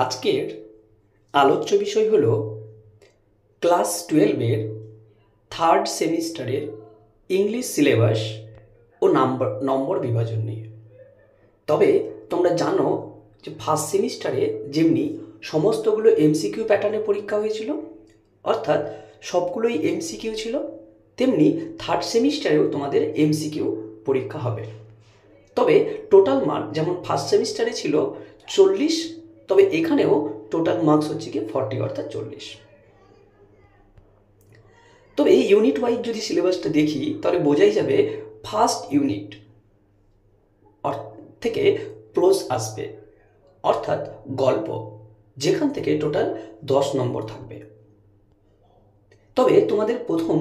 আজকের আলোচ্য বিষয় হলো ক্লাস 12-এর থার্ড সেমিস্টারের ইংলিশ সিলেবাস ও নম্বর বিভাজন নিয়ে। তবে তোমরা জানো যে ফার্স্ট সেমিস্টারে যেমনি সমস্তগুলো এমসিকিউ প্যাটার্নে পরীক্ষা হয়েছিল, অর্থাৎ সবগুলোই এমসিকিউ ছিল, তেমনি থার্ড সেমিস্টারেও তোমাদের এমসিকিউ পরীক্ষা হবে। তবে টোটাল মার্ক যেমন ফার্স্ট সেমিস্টারে ছিল 40, তবে এখানেও টোটাল মার্কস হচ্ছে কি 40 অর্থাৎ 40। তবে এই ইউনিট ওয়াইজ যদি সিলেবাসটা দেখি তাহলে বোঝাই যাবে ফার্স্ট ইউনিট থেকে প্রোজ আসবে, অর্থাৎ গল্প, যেখান থেকে টোটাল 10 নম্বর থাকবে। তবে তোমাদের প্রথম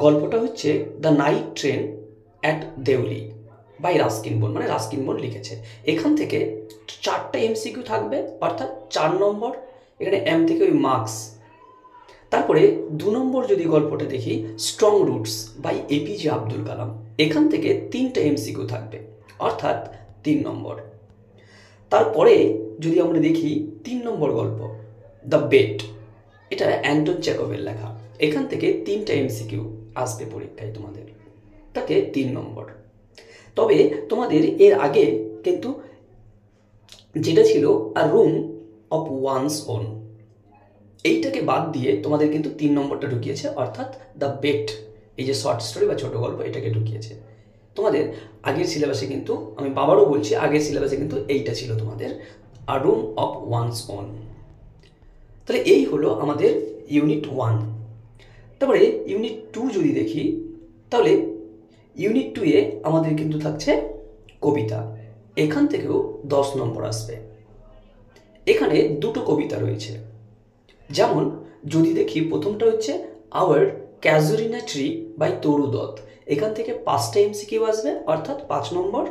গল্পটা হচ্ছে the night train at Deoli by Ruskin Bond, মানে রাস্কিন বোন লিখেছে। এখান থেকে 4টা এমসিকিউ থাকবে, অর্থাৎ 4 নম্বর। এখানে এম থেকে ওই মার্কস। তারপরে 2 নম্বর যদি গল্পটা দেখি, strong roots by APJ Abdul Kalam, এখান থেকে 3টা এমসিকিউ থাকবে, অর্থাৎ 3 নম্বর। তারপরে যদি আমরা দেখি 3 নম্বর গল্প দ্য বেট, এটা অ্যান্টন চেকভের লেখা, এখান থেকে 3টা এমসিকিউ আসবে পরীক্ষায় তোমাদের, তাকে 3 নম্বর। তবে তোমাদের এর আগে কিন্তু যেটা ছিল আ রুম অফ ওয়ান্স ওন, এইটাকে বাদ দিয়ে তোমাদের কিন্তু 3 নম্বরটা ঢুকিয়েছে, অর্থাৎ দ্য বেট, এই যে শর্ট স্টোরি বা ছোট গল্প, এটাকে ঢুকিয়েছে। তোমাদের আগের সিলেবাসে কিন্তু, আমি বাবারও বলছি, আগের সিলেবাসে কিন্তু এইটা ছিল তোমাদের আ রুম অফ ওয়ান্স ওন। তাহলে এই হলো আমাদের ইউনিট 1। তারপরে ইউনিট 2 যদি দেখি, তাহলে ইউনিট 2-এ আমাদের কিন্তু থাকছে কবিতা, এখান থেকেও 10 নম্বর আসবে। এখানে 2টো কবিতা রয়েছে, যেমন যদি দেখি প্রথমটা হচ্ছে আওয়ার ক্যাজুরিনা ট্রি বাই তরু দত্ত, এখান থেকে 5টা এমসিকিউ আসবে, অর্থাৎ 5 নম্বর।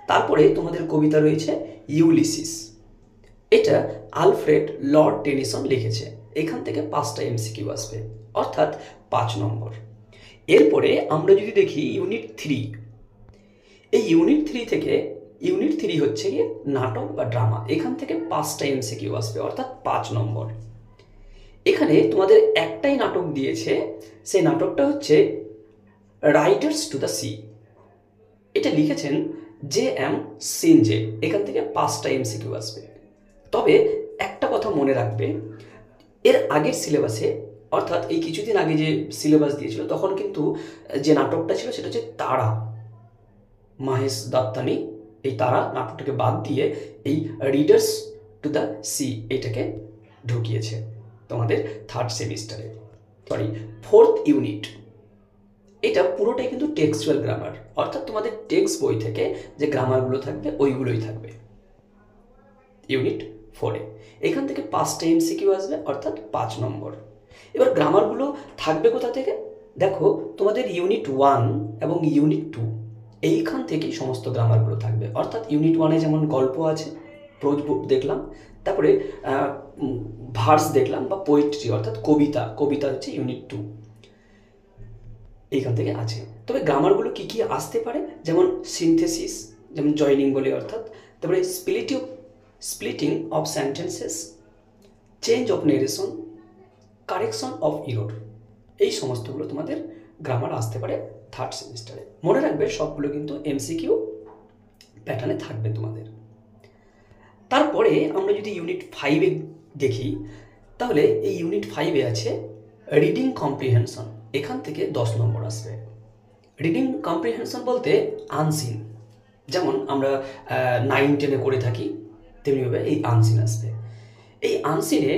তারপরে তোমাদের কবিতা রয়েছে ইউলিসিস, এটা আলফ্রেড লর্ড টেনিসন লিখেছে, এখান থেকে 5টা এমসিকিউ আসবে, অর্থাৎ 5 নম্বর। এরপরে আমরা যদি দেখি ইউনিট 3, এই ইউনিট 3 থেকে, ইউনিট 3 হচ্ছে গিয়ে নাটক বা ড্রামা, এখান থেকে 5টা এমসিকিউ আসবে, অর্থাৎ 5 নম্বর। এখানে তোমাদের একটাই নাটক দিয়েছে, সেই নাটকটা হচ্ছে রাইডার্স টু দ্য সি, এটা লিখেছেন জে.এম. সিনজে, এখান থেকে 5টা এমসিকিউ আসবে। তবে একটা কথা মনে রাখবে, এর আগের সিলেবাসে, অর্থাৎ এই কিছুদিন আগে যে সিলেবাস দিয়েছিল, তখন কিন্তু যে নাটকটা ছিল সেটা হচ্ছে তারা, মাহেশ দত্তানি, এই তারা নাটকটাকে বাদ দিয়ে এই রিডার্স টু দ্য সি এটাকে ঢুকিয়েছে তোমাদের থার্ড সেমিস্টারে, সরি 4th ইউনিট। এটা পুরোটাই কিন্তু টেক্সচুয়াল গ্রামার, অর্থাৎ তোমাদের টেক্সট বই থেকে যে গ্রামারগুলো থাকবে ওইগুলোই থাকবে ইউনিট 4-এ। এখান থেকে 5টা এমসিকিউ আসবে, অর্থাৎ 5 নম্বর। এবার গ্রামারগুলো থাকবে কোথা থেকে দেখো, তোমাদের ইউনিট 1 এবং ইউনিট 2 এইখান থেকেই সমস্ত গ্রামারগুলো থাকবে, অর্থাৎ ইউনিট 1-এ যেমন গল্প আছে, প্রোজ দেখলাম, তারপরে ভার্স দেখলাম বা পোয়েট্রি অর্থাৎ কবিতা, কবিতা হচ্ছে ইউনিট 2, এইখান থেকে আছে। তবে গ্রামারগুলো কী কী আসতে পারে, যেমন সিনথেসিস, যেমন জয়নিং বলে অর্থাৎ, তারপরে splitting of sentences, change of narration, correction of error, এই সমস্তগুলো তোমাদের গ্রামার আসতে পারে থার্ড সেমিস্টারে। মনে রাখবে সবগুলো কিন্তু এমসিকিউ প্যাটার্নে থাকবে তোমাদের। তারপরে আমরা যদি ইউনিট 5-এ দেখি, তাহলে এই ইউনিট 5-এ আছে রিডিং কম্প্রিহেনশন, এখান থেকে 10 নম্বর আসবে। রিডিং কম্প্রিহেনশন বলতে আনসিন, যেমন আমরা 9-10-এ করে থাকি, তেমনিভাবে এই আনসিন আসবে। এই আনসিনে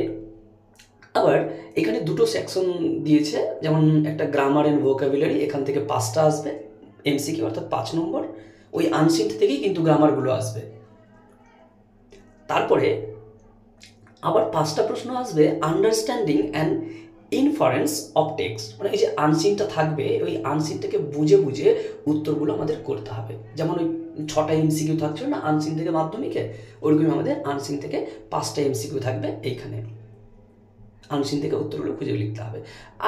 আবার এখানে 2টো সেকশন দিয়েছে, যেমন একটা গ্রামার অ্যান্ড ভোকাবুলারি, এখান থেকে 5টা আসবে এমসিকিউ, অর্থাৎ 5 নম্বর। ওই আনসিন থেকেই কিন্তু গ্রামারগুলো আসবে। তারপরে আবার 5টা প্রশ্ন আসবে understanding and inference of text, মানে এই যে আনসিনটা থাকবে, ওই আনসিনটাকে বুঝে বুঝে উত্তরগুলো আমাদের করতে হবে। যেমন ওই 6টা এমসিকিউ থাকছিল না আনসিন থেকে মাধ্যমিকে, ওরকমই আমাদের আনসিন থেকে 5টা এমসিকিউ থাকবে, এইখানে আনসিন থেকে উত্তরগুলো খুঁজে লিখতে হবে।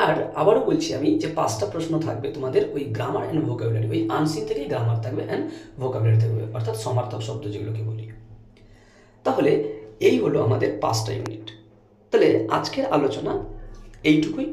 আর আবারও বলছি আমি যে 5টা প্রশ্ন থাকবে তোমাদের ওই গ্রামার অ্যান্ড ভোকাবুলারি, ওই আনসিন থেকেই গ্রামার থাকবে অ্যান্ড ভোকাবুলারি থাকবে, অর্থাৎ সমার্থক শব্দ যেগুলোকে বলি। তাহলে এই হলো আমাদের 5টা ইউনিট। তাহলে আজকের আলোচনা এইটুকুই।